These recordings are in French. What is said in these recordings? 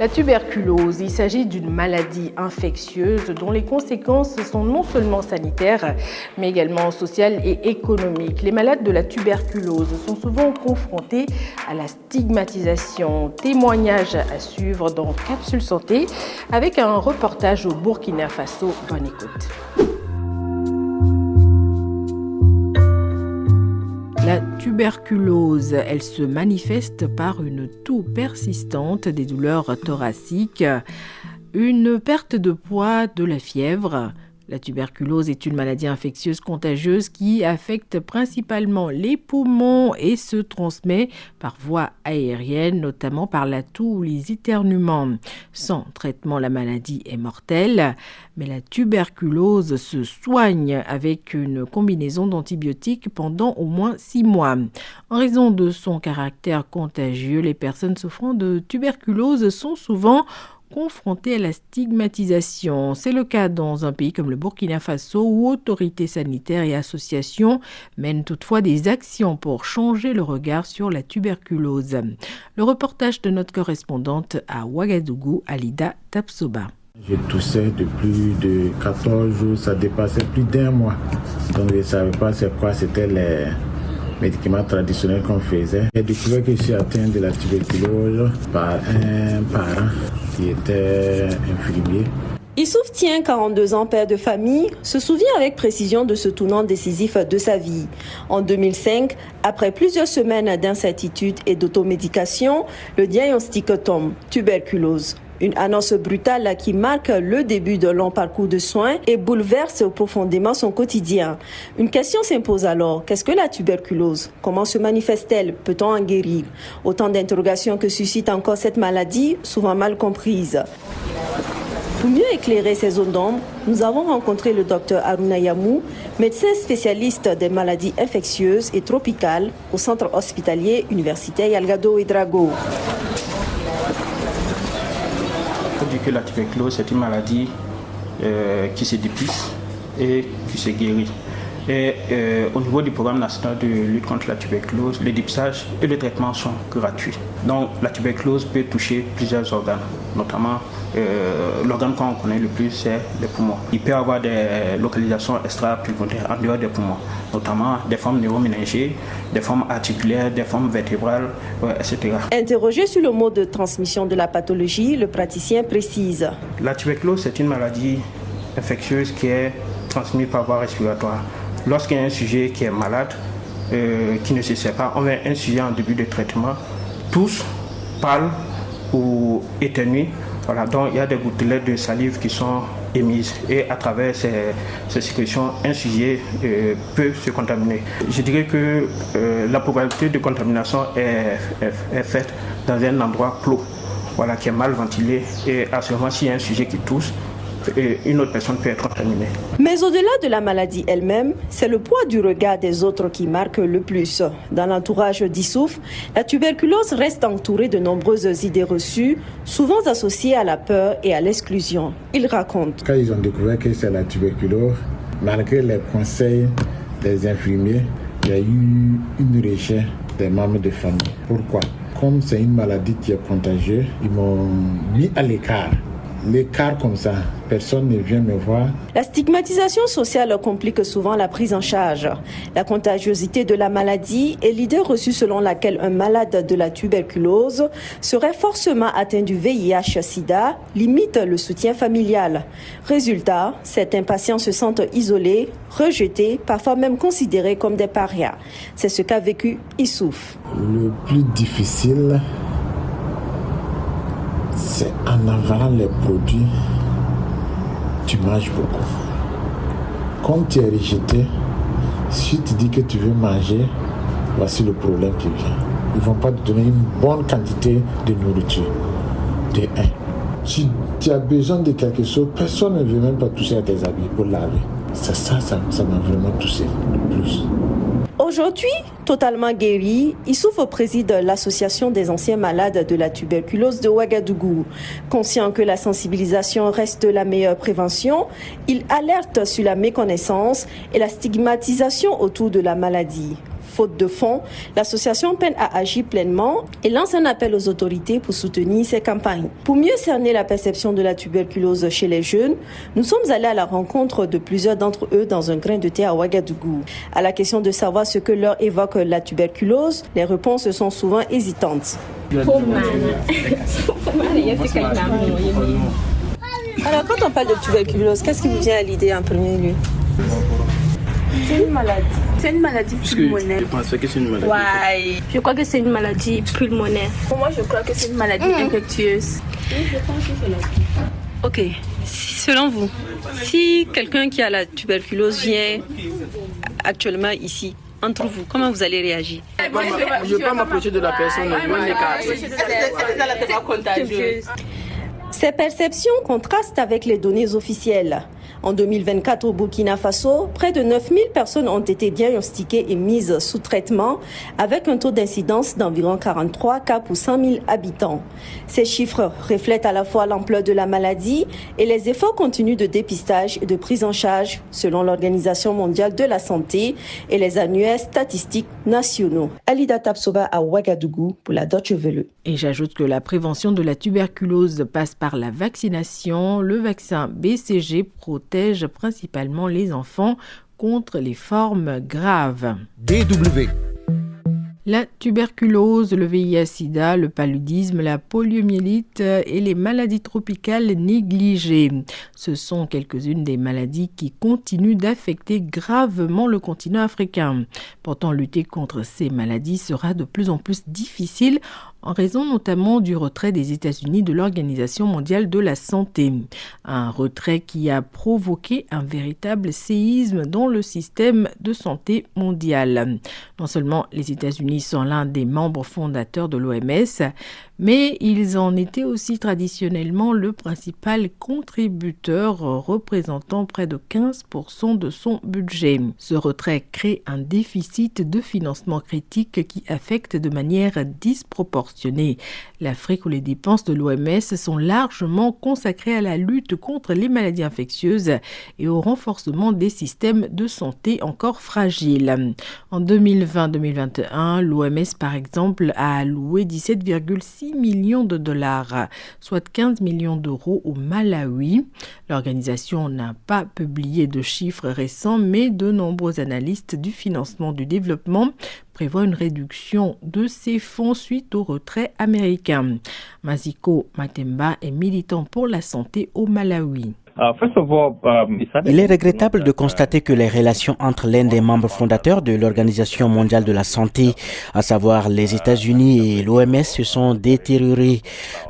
La tuberculose, il s'agit d'une maladie infectieuse dont les conséquences sont non seulement sanitaires, mais également sociales et économiques. Les malades de la tuberculose sont souvent confrontés à la stigmatisation. Témoignage à suivre dans Capsule Santé avec un reportage au Burkina Faso. Bonne écoute. La tuberculose, elle se manifeste par une toux persistante, des douleurs thoraciques, une perte de poids, de la fièvre. La tuberculose est une maladie infectieuse contagieuse qui affecte principalement les poumons et se transmet par voie aérienne, notamment par la toux ou les éternuements. Sans traitement, la maladie est mortelle, mais la tuberculose se soigne avec une combinaison d'antibiotiques pendant au moins 6 mois. En raison de son caractère contagieux, les personnes souffrant de tuberculose sont souvent confrontés à la stigmatisation. C'est le cas dans un pays comme le Burkina Faso où autorités sanitaires et associations mènent toutefois des actions pour changer le regard sur la tuberculose. Le reportage de notre correspondante à Ouagadougou, Alida Tapsoba. Je toussais depuis de 14 jours, ça dépassait plus d'1 mois. Donc je ne savais pas c'est quoi, c'était les médicaments traditionnels qu'on faisait. J'ai découvert que je suis atteint de la tuberculose par un parent qui était infirmier. Issouf Tien, 42 ans, père de famille, se souvient avec précision de ce tournant décisif de sa vie. En 2005, après plusieurs semaines d'incertitude et d'automédication, le diagnostic tombe, tuberculose. Une annonce brutale qui marque le début d'un long parcours de soins et bouleverse profondément son quotidien. Une question s'impose alors, qu'est-ce que la tuberculose? Comment se manifeste-t-elle? Peut-on en guérir? Autant d'interrogations que suscite encore cette maladie, souvent mal comprise. Pour mieux éclairer ces zones d'ombre, nous avons rencontré le docteur Aruna Yamou, médecin spécialiste des maladies infectieuses et tropicales au centre hospitalier universitaire Yalgado Ouédraogo. On dit que la tuberculose est une maladie qui se dépiste et qui se guérit. Et au niveau du programme national de lutte contre la tuberculose, le dépistage et le traitement sont gratuits. Donc la tuberculose peut toucher plusieurs organes, notamment l'organe qu'on connaît le plus, c'est les poumons. Il peut y avoir des localisations extra-pulmonaires en dehors des poumons, notamment des formes neuroméningées, des formes articulaires, des formes vertébrales, etc. Interrogé sur le mode de transmission de la pathologie, le praticien précise. La tuberculose, c'est une maladie infectieuse qui est transmise par voie respiratoire. Lorsqu'il y a un sujet qui est malade, qui ne se sait pas, on met un sujet en début de traitement, tousse, pâle ou éternue. Voilà, donc il y a des gouttelettes de salive qui sont émises et à travers ces sécrétions, un sujet peut se contaminer. Je dirais que la probabilité de contamination est faite dans un endroit clos, voilà, qui est mal ventilé, et à ce moment, s'il y a un sujet qui tousse, une autre personne peut être contaminée. Mais au-delà de la maladie elle-même, c'est le poids du regard des autres qui marque le plus. Dans l'entourage d'Issouf, la tuberculose reste entourée de nombreuses idées reçues, souvent associées à la peur et à l'exclusion. Il raconte. Quand ils ont découvert que c'est la tuberculose, malgré les conseils des infirmiers, il y a eu une recherche des membres de famille. Pourquoi? Comme c'est une maladie qui est contagieuse, ils m'ont mis à l'écart. L'écart comme ça, personne ne vient me voir. La stigmatisation sociale complique souvent la prise en charge. La contagiosité de la maladie est l'idée reçue selon laquelle un malade de la tuberculose serait forcément atteint du VIH-Sida, limite le soutien familial. Résultat, certains patients se sentent isolés, rejetés, parfois même considérés comme des parias. C'est ce qu'a vécu Issouf. Le plus difficile, c'est en avalant les produits, tu manges beaucoup. Quand tu es rejeté, si tu dis que tu veux manger, voici le problème qui vient. Ils ne vont pas te donner une bonne quantité de nourriture. De un. Si tu as besoin de quelque chose, personne ne veut même pas toucher à tes habits pour laver. C'est ça m'a vraiment touché le plus. Aujourd'hui, totalement guéri, Issouf préside l'association des anciens malades de la tuberculose de Ouagadougou. Conscient que la sensibilisation reste la meilleure prévention, il alerte sur la méconnaissance et la stigmatisation autour de la maladie. faute de fonds, l'association peine à agir pleinement et lance un appel aux autorités pour soutenir ces campagnes. Pour mieux cerner la perception de la tuberculose chez les jeunes, nous sommes allés à la rencontre de plusieurs d'entre eux dans un grain de thé à Ouagadougou. À la question de savoir ce que leur évoque la tuberculose, les réponses sont souvent hésitantes. Alors, quand on parle de tuberculose, qu'est-ce qui vous vient à l'idée en premier lieu? C'est une maladie. C'est une maladie pulmonaire. Je pense que c'est une maladie. Ouais. Je crois que c'est une maladie pulmonaire. Pour moi, je crois que c'est une maladie infectieuse. Oui, je pense que c'est la... Ok. Selon vous, si quelqu'un qui a la tuberculose vient actuellement ici, entre vous, comment vous allez réagir? Je ne vais pas m'approcher de la personne, je vais l'écarter. Ces perceptions contrastent avec les données officielles. En 2024, au Burkina Faso, près de 9000 personnes ont été diagnostiquées et mises sous traitement, avec un taux d'incidence d'environ 43 cas pour 100 000 habitants. Ces chiffres reflètent à la fois l'ampleur de la maladie et les efforts continus de dépistage et de prise en charge, selon l'Organisation mondiale de la santé et les annuaires statistiques nationaux. Alida Tapsoba à Ouagadougou pour la Deutsche Welle. Et j'ajoute que la prévention de la tuberculose passe par la vaccination. Le vaccin BCG protège principalement les enfants contre les formes graves. DW. La tuberculose, le VIH-Sida, le paludisme, la poliomyélite et les maladies tropicales négligées. Ce sont quelques-unes des maladies qui continuent d'affecter gravement le continent africain. Pourtant, lutter contre ces maladies sera de plus en plus difficile en raison notamment du retrait des États-Unis de l'Organisation mondiale de la santé. Un retrait qui a provoqué un véritable séisme dans le système de santé mondial. Non seulement les États-Unis sont l'un des membres fondateurs de l'OMS, mais ils en étaient aussi traditionnellement le principal contributeur, représentant près de 15% de son budget. Ce retrait crée un déficit de financement critique qui affecte de manière disproportionnée l'Afrique, où les dépenses de l'OMS sont largement consacrées à la lutte contre les maladies infectieuses et au renforcement des systèmes de santé encore fragiles. En 2020-2021, l'OMS, par exemple, a alloué 17,6 millions de dollars, soit 15 millions d'euros au Malawi. L'organisation n'a pas publié de chiffres récents, mais de nombreux analystes du financement du développement prévoient une réduction de ces fonds suite au retrait américain. Maziko Matemba est militant pour la santé au Malawi. Il est regrettable de constater que les relations entre l'un des membres fondateurs de l'Organisation mondiale de la santé, à savoir les États-Unis et l'OMS, se sont détériorées.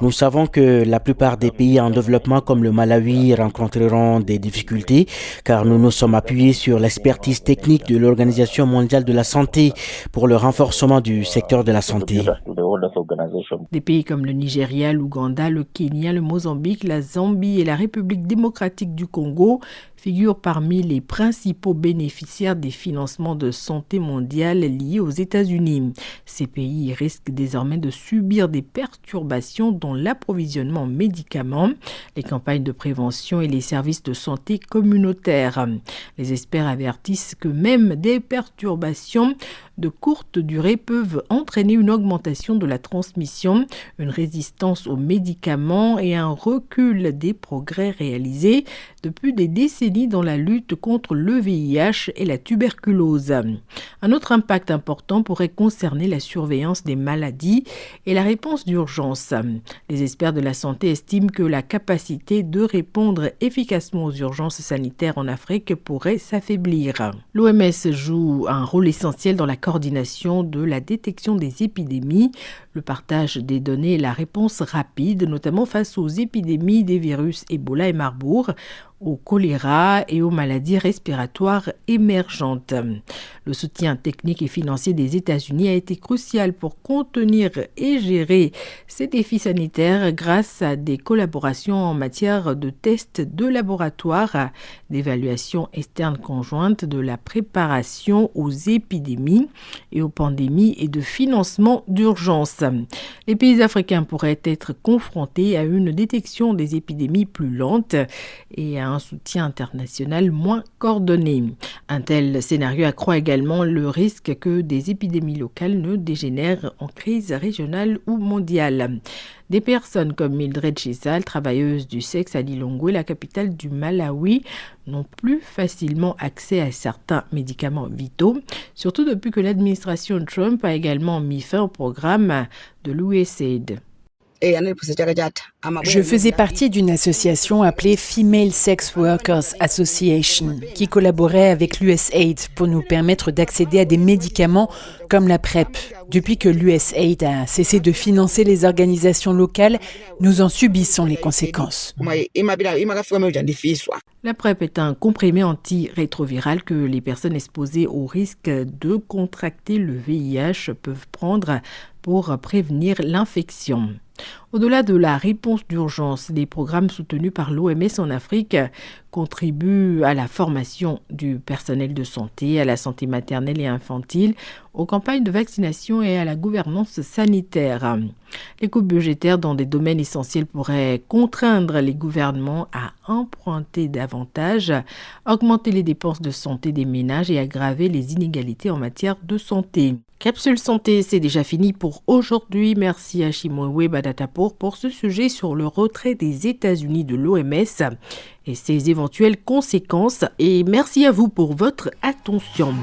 Nous savons que la plupart des pays en développement comme le Malawi rencontreront des difficultés car nous nous sommes appuyés sur l'expertise technique de l'Organisation mondiale de la santé pour le renforcement du secteur de la santé. Des pays comme le Nigeria, l'Ouganda, le Kenya, le Mozambique, la Zambie et la République démocratique du Congo figurent parmi les principaux bénéficiaires des financements de santé mondiale liés aux États-Unis. Ces pays risquent désormais de subir des perturbations dans l'approvisionnement en médicaments, les campagnes de prévention et les services de santé communautaires. Les experts avertissent que même des perturbations de courte durée peuvent entraîner une augmentation de la transmission, une résistance aux médicaments et un recul des progrès réalisés depuis des décennies dans la lutte contre le VIH et la tuberculose. Un autre impact important pourrait concerner la surveillance des maladies et la réponse d'urgence. Les experts de la santé estiment que la capacité de répondre efficacement aux urgences sanitaires en Afrique pourrait s'affaiblir. L'OMS joue un rôle essentiel dans la coordination de la détection des épidémies, le partage des données et la réponse rapide, notamment face aux épidémies des virus Ebola et Marburg, au choléra et aux maladies respiratoires émergentes. Le soutien technique et financier des États-Unis a été crucial pour contenir et gérer ces défis sanitaires grâce à des collaborations en matière de tests de laboratoire, d'évaluation externe conjointe, de la préparation aux épidémies et aux pandémies et de financement d'urgence. France. Les pays africains pourraient être confrontés à une détection des épidémies plus lente et à un soutien international moins coordonné. Un tel scénario accroît également le risque que des épidémies locales ne dégénèrent en crise régionale ou mondiale. Des personnes comme Mildred Chisal, travailleuse du sexe à Lilongwe, la capitale du Malawi, n'ont plus facilement accès à certains médicaments vitaux, surtout depuis que l'administration Trump a également mis fin au programme de l'USAID. Je faisais partie d'une association appelée Female Sex Workers Association qui collaborait avec l'USAID pour nous permettre d'accéder à des médicaments comme la PrEP. Depuis que l'USAID a cessé de financer les organisations locales, nous en subissons les conséquences. La PrEP est un comprimé antirétroviral que les personnes exposées au risque de contracter le VIH peuvent prendre pour prévenir l'infection. Au-delà de la réponse d'urgence, les programmes soutenus par l'OMS en Afrique contribuent à la formation du personnel de santé, à la santé maternelle et infantile, aux campagnes de vaccination et à la gouvernance sanitaire. Les coupes budgétaires dans des domaines essentiels pourraient contraindre les gouvernements à emprunter davantage, augmenter les dépenses de santé des ménages et aggraver les inégalités en matière de santé. Capsule Santé, c'est déjà fini pour aujourd'hui. Merci à Chimoewe Badatapour pour ce sujet sur le retrait des États-Unis de l'OMS et ses éventuelles conséquences. Et merci à vous pour votre attention.